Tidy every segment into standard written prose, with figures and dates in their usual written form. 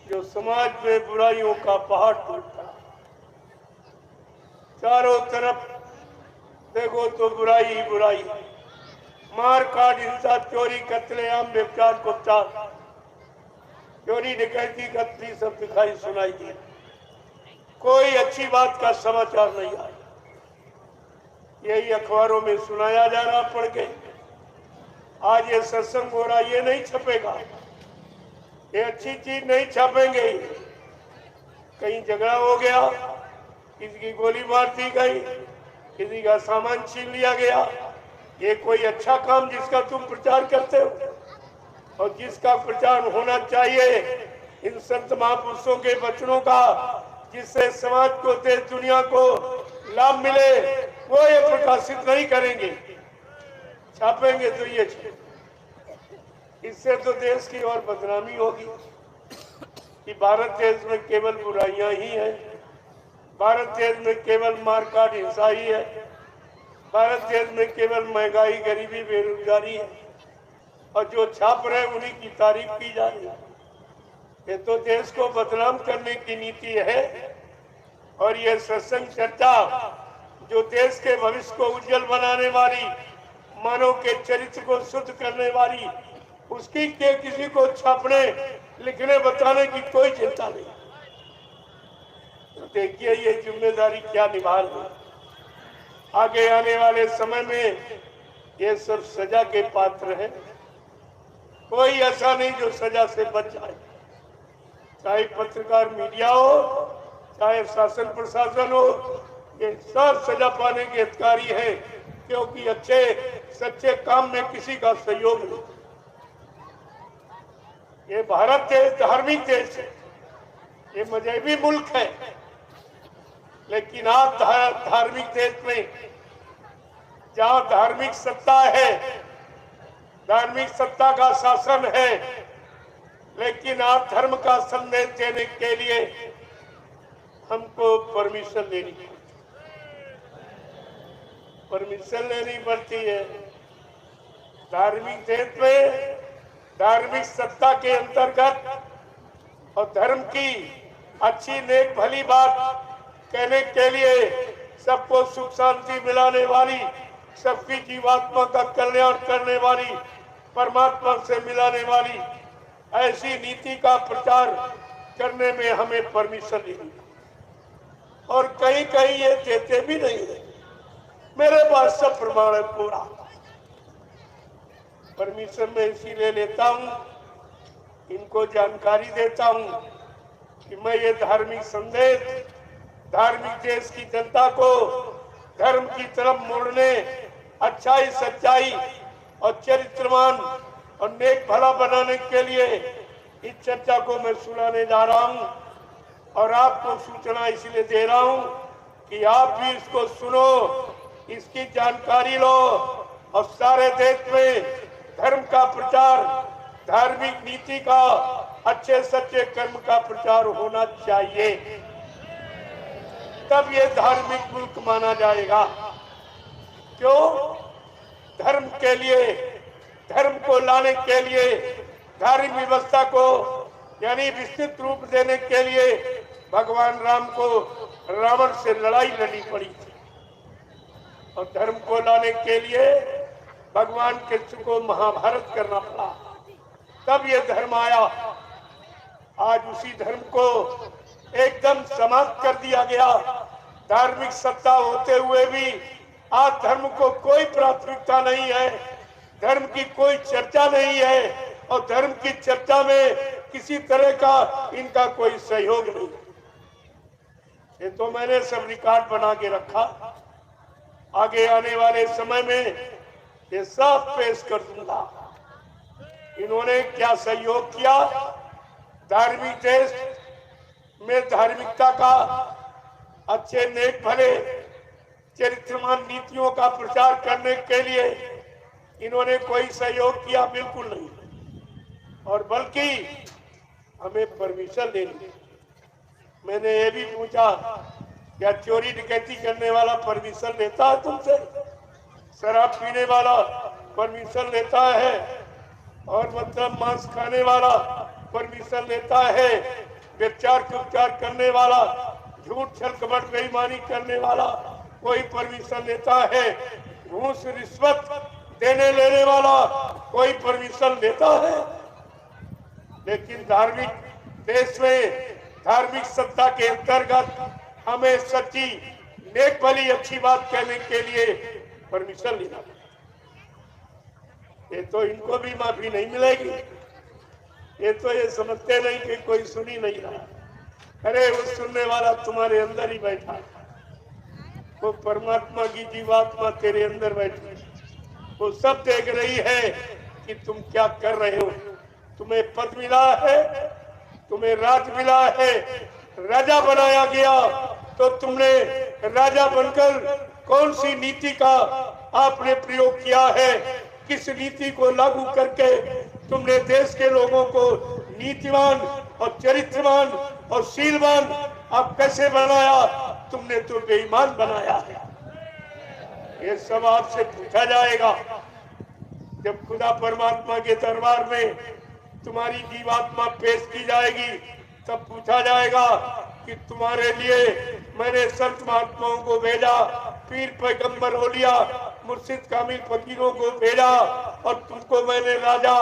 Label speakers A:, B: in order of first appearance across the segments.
A: जो समाज में बुराइयों का पहाड़ टूटता, चारों तरफ देखो तो बुराई ही बुराई, मार काट, हिंसा, चोरी, कत्लेआम, व्यभिचार, कुत्चार, चोरी, डकैती, कत्ली सब दिखाई सुनाई दिए। कोई अच्छी बात का समाचार नहीं आया। यही अखबारों में सुनाया जा रहा पढ़ के। आज ये सत्संग हो रहा, ये नहीं छपेगा, ये अच्छी चीज नहीं छापेंगे। कहीं झगड़ा हो गया, किसी की गोली मार दी गई, किसी का सामान छीन लिया गया, ये कोई अच्छा काम जिसका तुम प्रचार करते हो? और जिसका प्रचार होना चाहिए इन संत महापुरुषों के वचनों का, जिससे समाज को, देश दुनिया को लाभ मिले, वो ये प्रकाशित नहीं करेंगे। छापेंगे तो ये इससे तो देश की और बदनामी होगी कि भारत देश में केवल बुराइयां ही हैं, भारत देश में केवल मारकाट, हिंसा ही है, भारत देश में केवल महंगाई, गरीबी, बेरोजगारी है, और जो छाप रहे उन्हीं की तारीफ की जा रही है। ये तो देश को बदनाम करने की नीति है। और ये सत्संग चर्चा जो देश के भविष्य को उज्जवल बनाने वाली, मानव के चरित्र को शुद्ध करने वाली, उसकी के किसी को छापने, लिखने, बताने की कोई चिंता नहीं। तो देखिए ये जिम्मेदारी क्या निभा रहे। आगे आने वाले समय में ये सब सजा के पात्र हैं। कोई ऐसा नहीं जो सजा से बच जाए, चाहे पत्रकार, मीडिया हो, चाहे शासन प्रशासन हो, ये सब सजा पाने के अधिकारी है, क्योंकि अच्छे सच्चे काम में किसी का सहयोग नहीं। ये भारत देश धार्मिक देश है, ये मजहबी मुल्क है, लेकिन आप धार्मिक देश में जहाँ धार्मिक सत्ता है, धार्मिक सत्ता का शासन है, लेकिन आप धर्म का संदेश देने के लिए हमको परमिशन लेनी पड़ती है। धार्मिक देश में धार्मिक सत्ता के अंतर्गत और धर्म की अच्छी नेक भली बात कहने के लिए, सबको सुख शांति मिलाने वाली, सबकी जीवात्मा का कल्याण करने वाली, परमात्मा से मिलाने वाली ऐसी नीति का प्रचार करने में हमें परमिशन लेनी। और कहीं कहीं ये देते भी नहीं है। मेरे पास सब प्रमाण है पूरा। परमिशन में इसीलिए लेता हूँ, इनको जानकारी देता हूँ कि मैं ये धार्मिक संदेश धार्मिक देश की जनता को धर्म की तरफ मोड़ने, अच्छाई, सच्चाई और चरित्रवान और नेक भला बनाने के लिए इस चर्चा को मैं सुनाने जा रहा हूँ। और आपको सूचना इसलिए दे रहा हूँ कि आप भी इसको सुनो, इसकी जानकारी लो, और सारे देश में धर्म का प्रचार, धार्मिक नीति का, अच्छे सच्चे कर्म का प्रचार होना चाहिए, तब ये धार्मिक मुल्क माना जाएगा। क्यों? धर्म के लिए, धर्म को लाने के लिए, धार्मिक व्यवस्था को यानी विस्तृत रूप देने के लिए भगवान राम को रावण से लड़ाई लड़नी पड़ी थी, और धर्म को लाने के लिए भगवान कृष्ण को महाभारत करना पड़ा, तब ये धर्म आया। आज उसी धर्म को एकदम समाप्त कर दिया गया। धार्मिक सत्ता होते हुए भी आज धर्म को कोई प्राथमिकता नहीं है, धर्म की कोई चर्चा नहीं है, और धर्म की चर्चा में किसी तरह का इनका कोई सहयोग नहीं। ये तो मैंने सब रिकॉर्ड बना के रखा, आगे आने वाले समय में ये सब पेश कर दूंगा। इन्होंने क्या सहयोग किया धार्मिक देश में धार्मिकता का, अच्छे नेक भले चरित्रवान नीतियों का प्रचार करने के लिए इन्होंने कोई सहयोग किया? बिल्कुल नहीं। और बल्कि हमें परमिशन लेनी। मैंने ये भी पूछा, क्या चोरी डकैती करने वाला परमिशन लेता है तुमसे? शराब पीने वाला परमिशन लेता है? और मतलब मांस खाने वाला परमिशन लेता है? व्यभिचार कुचार करने वाला, झूठ छल कपट बेईमानी करने वाला कोई परमिशन लेता है, घूस रिश्वत देने लेने वाला कोई परमिशन लेता है। लेकिन धार्मिक देश में धार्मिक सत्ता के अंतर्गत हमें सच्ची नेक भली अच्छी बात कहने के लिए परमिशन लेना। ये तो इनको भी माफी नहीं मिलेगी। ये तो ये समझते नहीं कि कोई सुनी नहीं रहा। अरे वो सुनने वाला तुम्हारे अंदर ही बैठा है, वो परमात्मा की जीवात्मा तेरे अंदर बैठी है। वो सब देख रही है कि तुम क्या कर रहे हो। तुम्हें पद मिला है, तुम्हें राज मिला है, राजा बनाया गया, तो तुमने राजा बनकर कौन सी नीति का आपने प्रयोग किया है, किस नीति को लागू करके तुमने देश के लोगों को नीतिवान और चरित्रवान और शीलवान आप कैसे बनाया। तुमने तो बेईमान बनाया है। ये सब आपसे पूछा जाएगा जब खुदा परमात्मा के दरबार में तुम्हारी जीवात्मा पेश की जाएगी। तब पूछा जाएगा कि तुम्हारे लिए मैंने संत महात्माओं को भेजा, पीर पैगंबर औलिया मुर्शिद कामिल फकीरों को भेजा, और तुमको मैंने राजा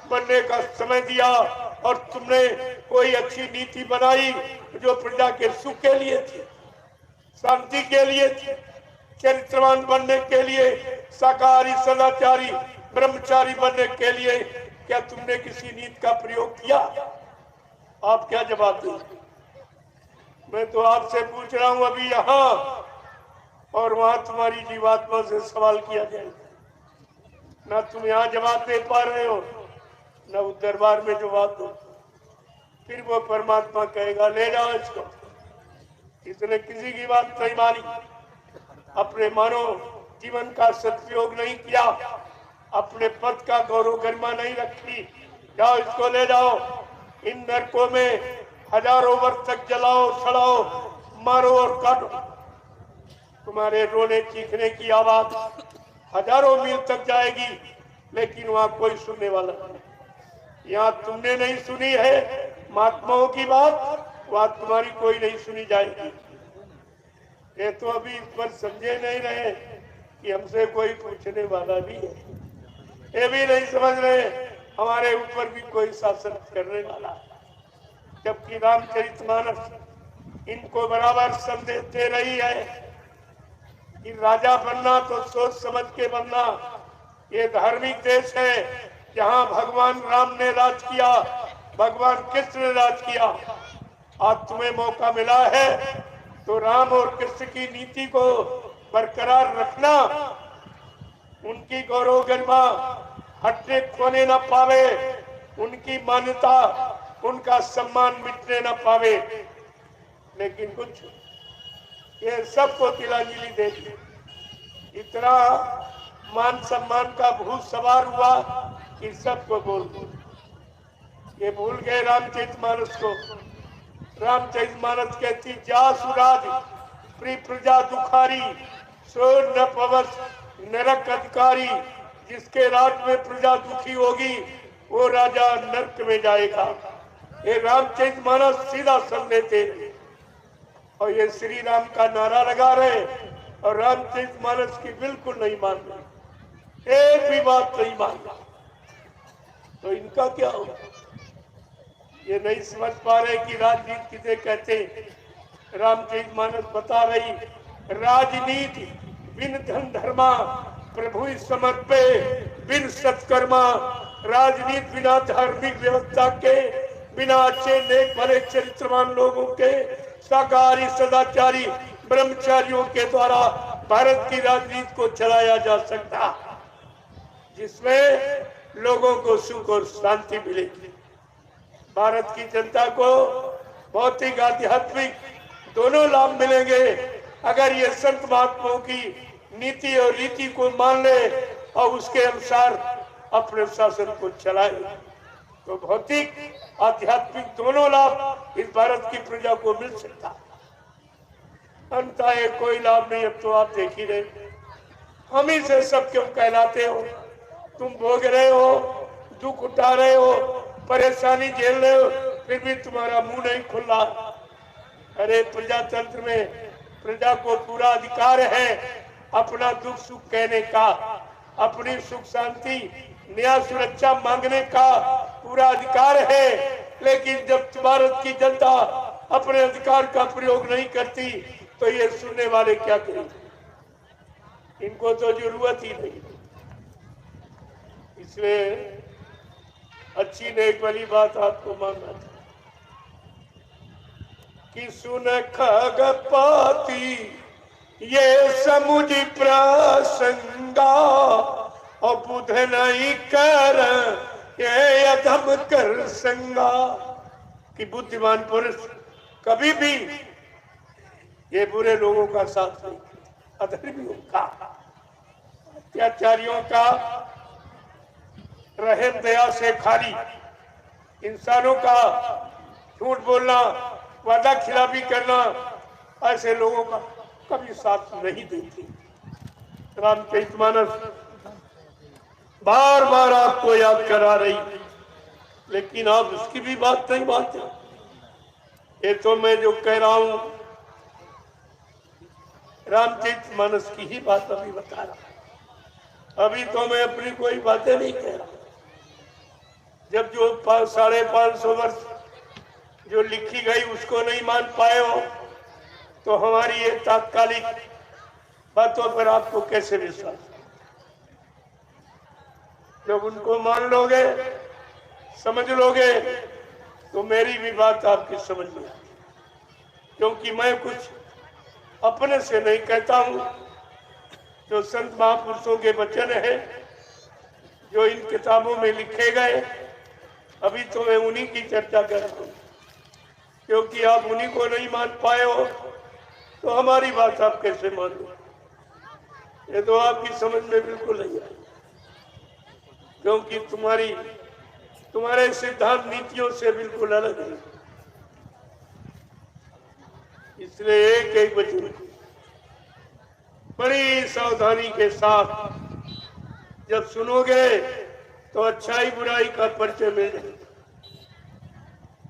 A: बनने का समय दिया, और तुमने कोई अच्छी नीति बनाई जो प्रजा के सुख के लिए थी, शांति के लिए थी, चरित्रवान बनने के लिए, शाकाहारी सदाचारी ब्रह्मचारी बनने के लिए। क्या तुमने किसी नीति का प्रयोग किया? आप क्या जवाब देंगे? मैं तो आपसे पूछ रहा हूं अभी यहाँ और वहां तुम्हारी जीवात्मा से सवाल किया जाएगा। ना तुम यहाँ जवाब दे पा रहे हो, ना उस दरबार में जवाब दो। फिर वो परमात्मा कहेगा ले जाओ इसको। इसने किसी की बात नहीं मानी, अपने मानव जीवन का सदुपयोग नहीं किया, अपने पद का गौरव गरिमा नहीं रखी। जाओ इसको ले जाओ, इन नरकों में हजारों वर्ष तक जलाओ, सड़ाओ, मारो और काटो। तुम्हारे रोने चीखने की आवाज हजारों मील तक जाएगी, लेकिन वहां कोई सुनने वाला नहीं। यहाँ तुमने नहीं सुनी है महात्माओं की बात, वहां तुम्हारी कोई नहीं सुनी जाएगी। ये तो अभी इस पर समझे नहीं रहे कि हमसे कोई पूछने वाला भी है। ये भी नहीं समझ रहे हमारे ऊपर भी कोई शासन करने वाला है। जबकि रामचरितमानस इनको बराबर संदेश दे रही है कि राजा बनना तो सोच समझ के बनना। ये धार्मिक देश है जहाँ भगवान राम ने राज किया, भगवान कृष्ण ने राज किया। आज तुम्हें मौका मिला है तो राम और कृष्ण की नीति को बरकरार रखना, उनकी गौरव गरिमा हटने खोने न पावे, उनकी मान्यता उनका सम्मान मिटने न पावे। लेकिन कुछ ये सबको तिलांजलि दे दी। इतना मान सम्मान का भूत सवार हुआ कि सबको बोल दो। ये भूल गए रामचरितमानस को। रामचरितमानस कहती जा सुराज प्रिय प्रजा दुखारी, सो न पवस नरक अधिकारी। जिसके राज में प्रजा दुखी होगी वो राजा नरक में जाएगा। ये रामचरितमानस सीधा संदेश दे, और ये श्री राम का नारा लगा रहे और रामचरितमानस की बिल्कुल नहीं मान रहे, एक भी बात नहीं मान रहा। तो इनका क्या होगा? ये नहीं समझ पा रहे कि राजनीति किसे कहते। रामचरितमानस बता रही राजनीति बिन धन धर्मा, प्रभु समर्पे बिन सत्कर्मा। राजनीति बिना धार्मिक व्यवस्था के, बिना अच्छे नेक भले चरित्रवान लोगों के, शाकाहारी सदाचारी ब्रह्मचारियों के द्वारा भारत की राजनीति को चलाया जा सकता, जिसमें लोगों को सुख और शांति मिलेगी। भारत की जनता को भौतिक आध्यात्मिक दोनों लाभ मिलेंगे अगर ये संत महात्माओं की नीति और रीति को मान ले और उसके अनुसार अपने शासन को चलाए। तो भौतिक आध्यात्मिक दोनों लाभ इस भारत की प्रजा को मिल सकता। अंततः कोई लाभ नहीं। अब तो आप देख ही रहे, हम ही से सब क्यों कहलाते हो? तुम भोग रहे हो, दुख उठा रहे हो, परेशानी झेल रहे हो, फिर भी तुम्हारा मुंह नहीं खुला। अरे प्रजातंत्र में प्रजा को पूरा अधिकार है अपना दुख सुख कहने का, अपनी सुख शांति न्याय सुरक्षा मांगने का पूरा अधिकार है। लेकिन जब भारत की जनता अपने अधिकार का प्रयोग नहीं करती तो ये सुनने वाले क्या करेंगे? इनको तो जरूरत ही नहीं। इसलिए अच्छी नेक वाली बात आपको मानना चाहिए कि सुन खगपाती ये समुझ प्रसंगा और बुध नहीं कर ये अधम कर संगा। कि बुद्धिमान पुरुष कभी भी ये बुरे लोगों का साथ नहीं, अधर्मियों का, अत्याचारियों का, रहम दया से खाली इंसानों का झूठ बोलना, वादा खिलाफी करना, ऐसे लोगों का कभी साथ नहीं देती। रामचरितमानस बार बार आपको याद करा रही, लेकिन आप उसकी भी बात नहीं मानते। ये तो मैं जो कह रहा हूं रामचरितमानस की ही बात अभी बता रहा। अभी तो मैं अपनी कोई बातें नहीं कह रहा। जब जो 550 वर्ष जो लिखी गई उसको नहीं मान पाए हो तो हमारी ये तात्कालिक बातों पर आपको कैसे विश्वास? जब उनको मान लोगे, समझ लोगे, तो मेरी भी बात आपकी समझ में आएगी। क्योंकि मैं कुछ अपने से नहीं कहता हूं, जो संत महापुरुषों के वचन है, जो इन किताबों में लिखे गए, अभी तो मैं उन्हीं की चर्चा कर रहा हूं। क्योंकि आप उन्हीं को नहीं मान पाए हो तो हमारी बात आप कैसे मान लो? ये तो आपकी समझ में बिल्कुल नहीं आई। क्योंकि तुम्हारे सिद्धांत नीतियों से बिल्कुल अलग है। इसलिए एक एक वचन बड़ी सावधानी के साथ जब सुनोगे तो अच्छाई बुराई का परिचय मिल जाएगा,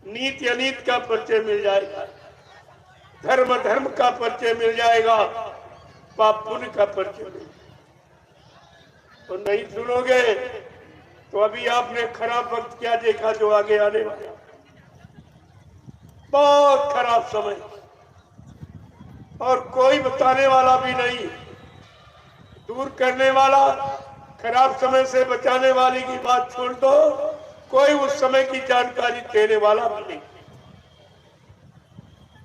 A: नीति अनीत का परिचय मिल जाएगा, धर्म धर्म का परिचय मिल जाएगा, पाप पुण्य का परिचय मिल जाएगा। तो नहीं सुनोगे तो अभी आपने खराब वक्त क्या देखा जो आगे आने वाला, बहुत खराब समय, और कोई बताने वाला भी नहीं, दूर करने वाला, खराब समय से बचाने वाले की बात छोड़ दो, कोई उस समय की जानकारी देने वाला भी नहीं।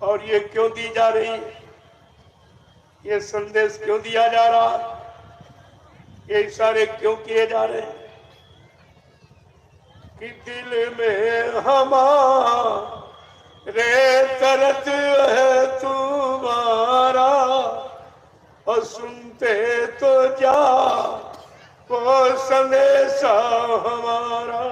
A: और ये क्यों दी जा रही, ये संदेश क्यों दिया जा रहा, ये इशारे क्यों किए जा रहे हैं कि दिल में हमारे दर्द है तुम्हारा और सुनते तो जा वो संदेशा हमारा।